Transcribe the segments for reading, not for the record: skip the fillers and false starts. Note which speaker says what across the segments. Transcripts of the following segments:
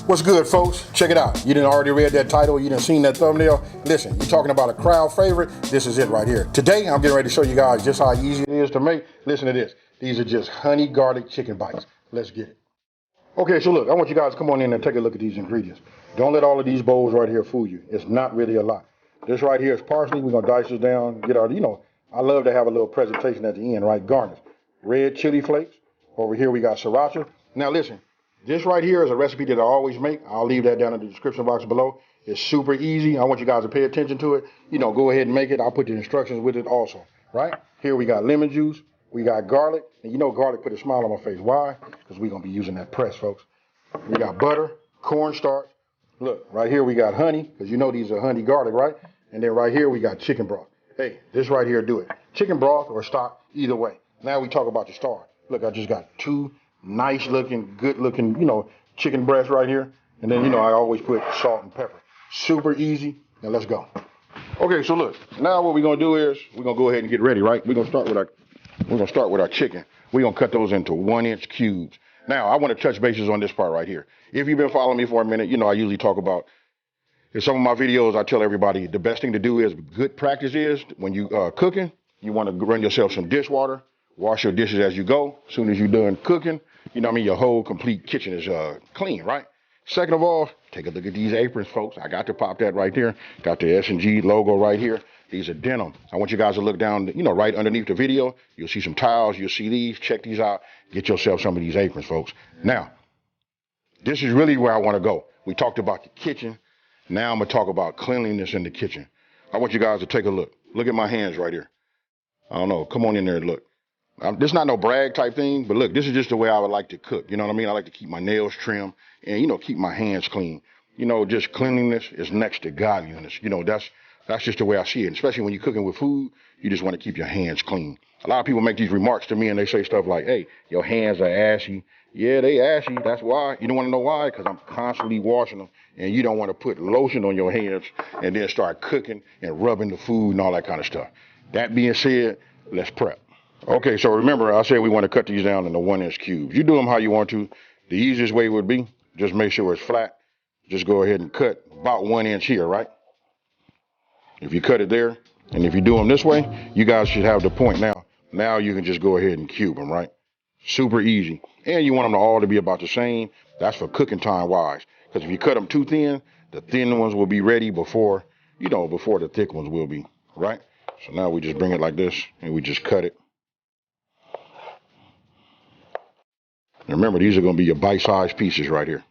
Speaker 1: What's good, folks? Check it out. You didn't already read that title, you didn't seen that thumbnail. Listen, you're talking about a crowd favorite. This is it right here. Today, I'm getting ready to show you guys just how easy it is to make. Listen to this. These are just honey garlic chicken bites. Let's get it. Okay, so look, I want you guys to come on in and take a look at these ingredients. Don't let all of these bowls right here fool you. It's not really a lot. This right here is parsley. We're gonna dice this down, get our, I love to have a little presentation at the end, right? Garnish. Red chili flakes. Over here we got sriracha. Now listen, this right here is a recipe that I always make. I'll leave that down in the description box below. It's super easy. I want you guys to pay attention to it. Go ahead and make it. I'll put the instructions with it also, right? Here we got lemon juice. We got garlic. And garlic put a smile on my face. Why? Because we're going to be using that press, folks. We got butter, cornstarch. Look, right here we got honey, because these are honey garlic, right? And then right here we got chicken broth. Hey, this right here do it. Chicken broth or stock, either way. Now we talk about the star. Look, I just got two nice looking, good looking, chicken breast right here. And then, I always put salt and pepper. Super easy. Now let's go. Okay, so look, now what we're gonna do is we're gonna go ahead and get ready, right? We're gonna start with our chicken. We're gonna cut those into 1-inch cubes. Now I want to touch bases on this part right here. If you've been following me for a minute, I usually talk about in some of my videos, I tell everybody the best thing to do is good practice is when you cooking, you want to run yourself some dishwater, wash your dishes as you go. As soon as you're done cooking, your whole complete kitchen is clean, right? Second of all, take a look at these aprons, folks. I got to pop that right there. Got the S&G logo right here. These are denim. I want you guys to look down, right underneath the video. You'll see some towels. You'll see these. Check these out. Get yourself some of these aprons, folks. Now, this is really where I want to go. We talked about the kitchen. Now I'm going to talk about cleanliness in the kitchen. I want you guys to take a look. Look at my hands right here. I don't know. Come on in there and look. This is not no brag type thing, but look, this is just the way I would like to cook. You know what I mean? I like to keep my nails trimmed and, keep my hands clean. Just cleanliness is next to godliness. That's just the way I see it. And especially when you're cooking with food, you just want to keep your hands clean. A lot of people make these remarks to me and they say stuff like, hey, your hands are ashy. Yeah, they ashy. That's why. You don't want to know why? Because I'm constantly washing them and you don't want to put lotion on your hands and then start cooking and rubbing the food and all that kind of stuff. That being said, let's prep. Okay, so remember, I said we want to cut these down into 1-inch cubes. You do them how you want to. The easiest way would be just make sure it's flat. Just go ahead and cut about 1 inch here, right? If you cut it there, and if you do them this way, you guys should have the point now. Now you can just go ahead and cube them, right? Super easy. And you want them all to be about the same. That's for cooking time wise. Because if you cut them too thin, the thin ones will be ready before the thick ones will be, right? So now we just bring it like this and we just cut it. And remember, these are going to be your bite-sized pieces right here.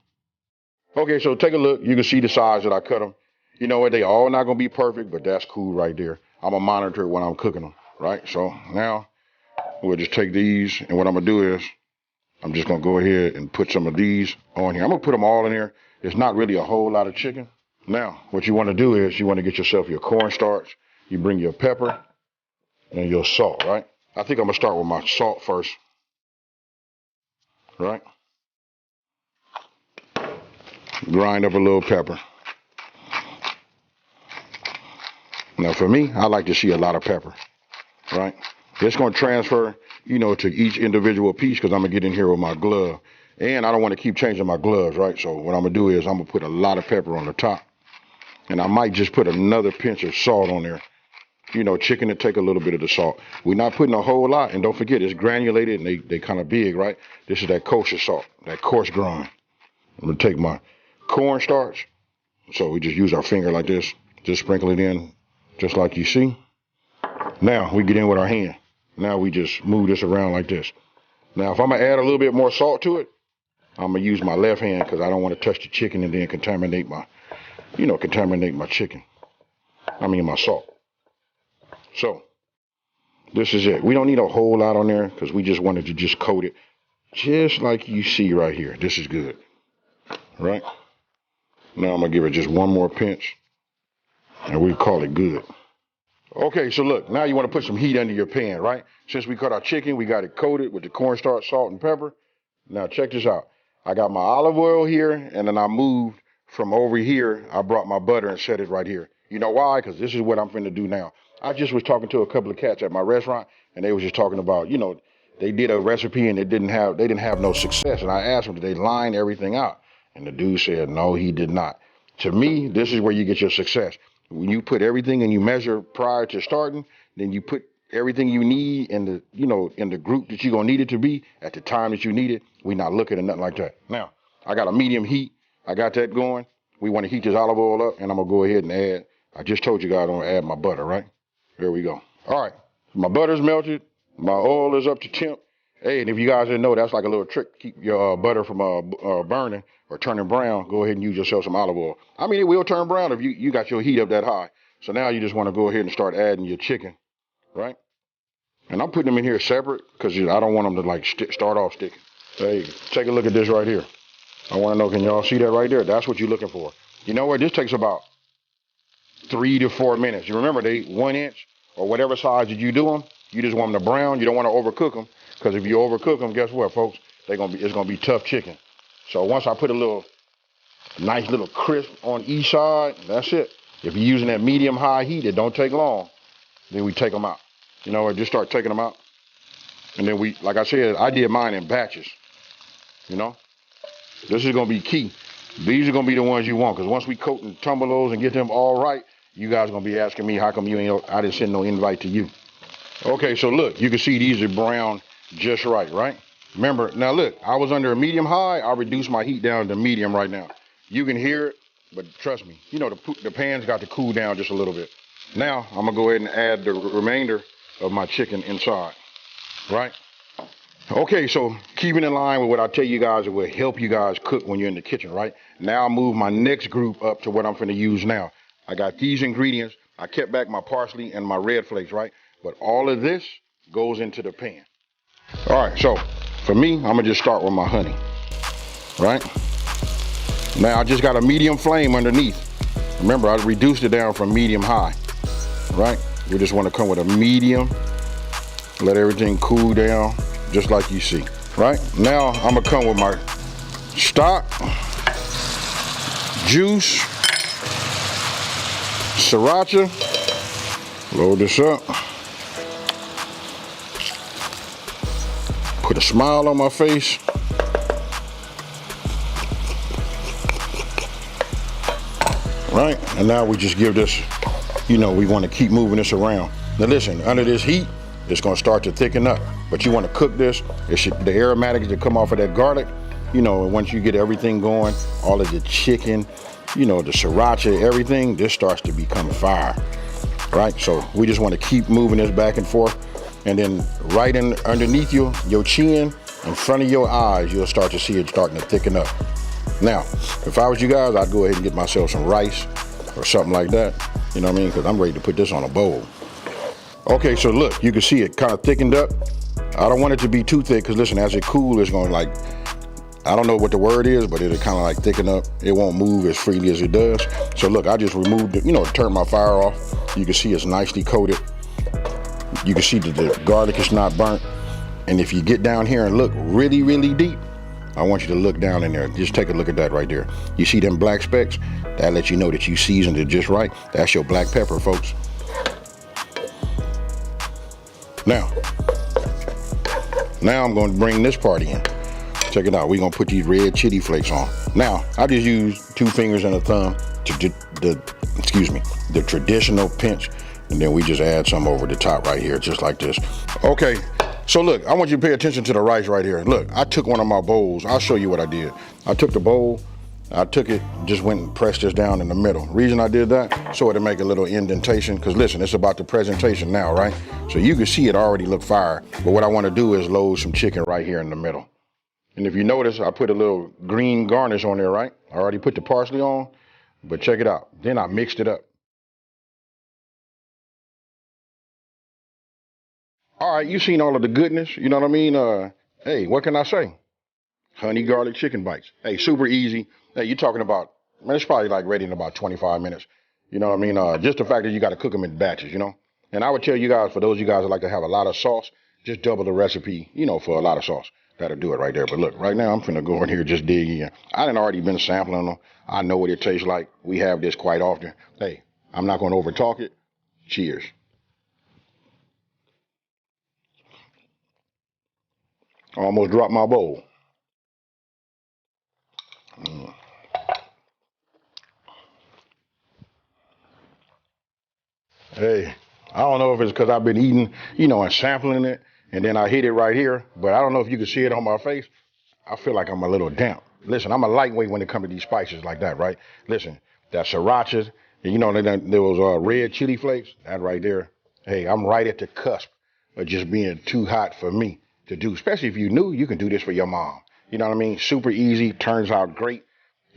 Speaker 1: Okay, so take a look. You can see the size that I cut them. You know what? They all not going to be perfect, but that's cool right there. I'm going to monitor it when I'm cooking them, right? So now we'll just take these, and what I'm going to do is I'm just going to go ahead and put some of these on here. I'm going to put them all in here. It's not really a whole lot of chicken. Now, what you want to do is you want to get yourself your cornstarch. You bring your pepper and your salt, right? I think I'm going to start with my salt first. Right? Grind up a little pepper. Now for me, I like to see a lot of pepper, right? It's going to transfer, to each individual piece because I'm going to get in here with my glove. And I don't want to keep changing my gloves, right? So what I'm going to do is I'm going to put a lot of pepper on the top. And I might just put another pinch of salt on there. Chicken to take a little bit of the salt. We're not putting a whole lot, and don't forget, it's granulated, and they kind of big, right? This is that kosher salt, that coarse grind. I'm going to take my cornstarch. So we just use our finger like this. Just sprinkle it in, just like you see. Now, we get in with our hand. Now we just move this around like this. Now, if I'm going to add a little bit more salt to it, I'm going to use my left hand because I don't want to touch the chicken and then contaminate my chicken. My salt. So, this is it. We don't need a whole lot on there because we just wanted to just coat it just like you see right here. This is good, right? Now I'm going to give it just one more pinch and we call it good. Okay, so look, now you want to put some heat under your pan, right? Since we cut our chicken, we got it coated with the cornstarch, salt, and pepper. Now check this out. I got my olive oil here and then I moved from over here. I brought my butter and set it right here. You know why? Because this is what I'm finna do now. I just was talking to a couple of cats at my restaurant, and they was just talking about, they did a recipe and they didn't have no success. And I asked them, did they line everything out? And the dude said, no, he did not. To me, this is where you get your success. When you put everything and you measure prior to starting, then you put everything you need in the, in the group that you're gonna need it to be at the time that you need it. We're not looking at nothing like that. Now, I got a medium heat. I got that going. We want to heat this olive oil up, and I'm gonna go ahead and add. I just told you guys I'm gonna add my butter, right? There we go. All right, my butter's melted. My oil is up to temp. Hey, and if you guys didn't know, that's like a little trick. Keep your butter from burning or turning brown. Go ahead and use yourself some olive oil. I mean, it will turn brown if you got your heat up that high. So now you just want to go ahead and start adding your chicken, right? And I'm putting them in here separate because I don't want them to like start off sticking. Hey, take a look at this right here. I want to know, can y'all see that right there? That's what you're looking for. You know what? This takes about 3 to 4 minutes. You remember, they 1 inch or whatever size that you do them. You just want them to brown. You don't want to overcook them, because if you overcook them, guess what, folks? It's gonna be tough chicken. So once I put a nice little crisp on each side, that's it. If you're using that medium high heat, it don't take long. Then we take them out. You know, just start taking them out. And then like I said, I did mine in batches. You know, this is gonna be key. These are gonna be the ones you want, because once we coat and tumble those and get them all right, you guys are gonna be asking me, how come I didn't send no invite to you? Okay, so look, you can see these are brown just right? Remember, now look, I was under a medium high. I reduced my heat down to medium right now. You can hear it, but trust me, the pan's got to cool down just a little bit. Now, I'm gonna go ahead and add the remainder of my chicken inside, right? Okay, so keeping in line with what I tell you guys, it will help you guys cook when you're in the kitchen, right? Now I'll move my next group up to what I'm finna use now. I got these ingredients. I kept back my parsley and my red flakes, right? But all of this goes into the pan. All right, so for me, I'm gonna just start with my honey, right? Now I just got a medium flame underneath. Remember, I reduced it down from medium high, right? We just wanna come with a medium, let everything cool down, just like you see, right? Now I'm gonna come with my stock, juice, sriracha, load this up. Put a smile on my face. Right? And now we just give this, we want to keep moving this around. Now listen, under this heat, it's going to start to thicken up. But you want to cook this. The aromatics that come off of that garlic, once you get everything going, all of the chicken, the sriracha, everything, this starts to become fire. Right? So we just want to keep moving this back and forth. And then right underneath your chin, in front of your eyes, you'll start to see it starting to thicken up. Now, if I was you guys, I'd go ahead and get myself some rice or something like that. You know what I mean? Because I'm ready to put this on a bowl. Okay, so look, you can see it kind of thickened up. I don't want it to be too thick, because listen, as it cools, it's going to I don't know what the word is, but it'll kind of thicken up. It won't move as freely as it does. So look, I just removed it, turned my fire off. You can see it's nicely coated. You can see that the garlic is not burnt. And if you get down here and look really, really deep, I want you to look down in there. Just take a look at that right there. You see them black specks? That lets you know that you seasoned it just right. That's your black pepper, folks. Now I'm going to bring this part in. Check it out. We're going to put these red chili flakes on. Now, I just use 2 fingers and a thumb to the traditional pinch. And then we just add some over the top right here, just like this. Okay, so look, I want you to pay attention to the rice right here. Look, I took one of my bowls. I'll show you what I did. I took the bowl, just went and pressed this down in the middle. Reason I did that, so it'll make a little indentation, because listen, it's about the presentation now, right? So you can see it already look fire, but what I want to do is load some chicken right here in the middle. And if you notice, I put a little green garnish on there, right? I already put the parsley on, but check it out. Then I mixed it up. All right, you've seen all of the goodness, you know what I mean? Hey, what can I say? Honey garlic chicken bites. Hey, super easy. Hey, you're talking about, man, it's probably ready in about 25 minutes. You know what I mean? Just the fact that you got to cook them in batches, And I would tell you guys, for those of you guys that like to have a lot of sauce, just double the recipe, for a lot of sauce. That'll do it right there. But look, right now I'm finna go in here, just dig in. I done already been sampling them. I know what it tastes like. We have this quite often. Hey, I'm not gonna over talk it. Cheers. I almost dropped my bowl. Hey, I don't know if it's because I've been eating, you know, and sampling it, and then I hit it right here, but I don't know if you can see it on my face. I feel like I'm a little damp. Listen, I'm a lightweight when it comes to these spices like that, right? Listen, that sriracha, you know, there was red chili flakes, that right there. Hey, I'm right at the cusp of just being too hot for me to do, especially if you knew you can do this for your mom. You know what I mean? Super easy, turns out great.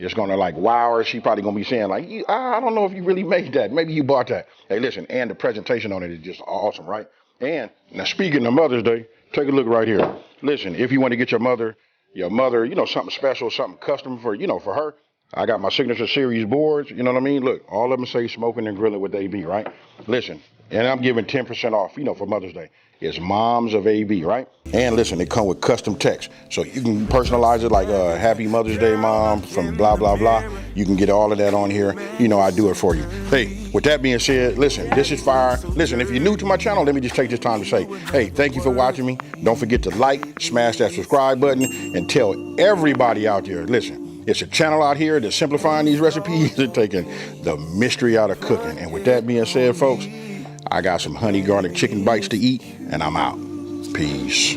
Speaker 1: It's gonna like wow her. She probably gonna be saying like, I don't know if you really made that. Maybe you bought that. Hey, listen, and the presentation on it is just awesome, right? And now speaking of Mother's Day, take a look right here. Listen, if you want to get your mother, you know, something special, something custom for, you know, for her, I got my signature series boards. You know what I mean? Look, all of them say smoking and grilling with AB, right? Listen, and I'm giving 10% off, you know, for Mother's Day. It's Moms of AB, right? And listen, they come with custom text. So you can personalize it like Happy Mother's Day, Mom, from blah, blah, blah. You can get all of that on here. You know, I do it for you. Hey, with that being said, listen, this is fire. Listen, if you're new to my channel, let me just take this time to say, hey, thank you for watching me. Don't forget to like, smash that subscribe button, and tell everybody out there, listen, it's a channel out here that's simplifying these recipes and taking the mystery out of cooking. And with that being said, folks, I got some honey garlic chicken bites to eat, and I'm out. Peace.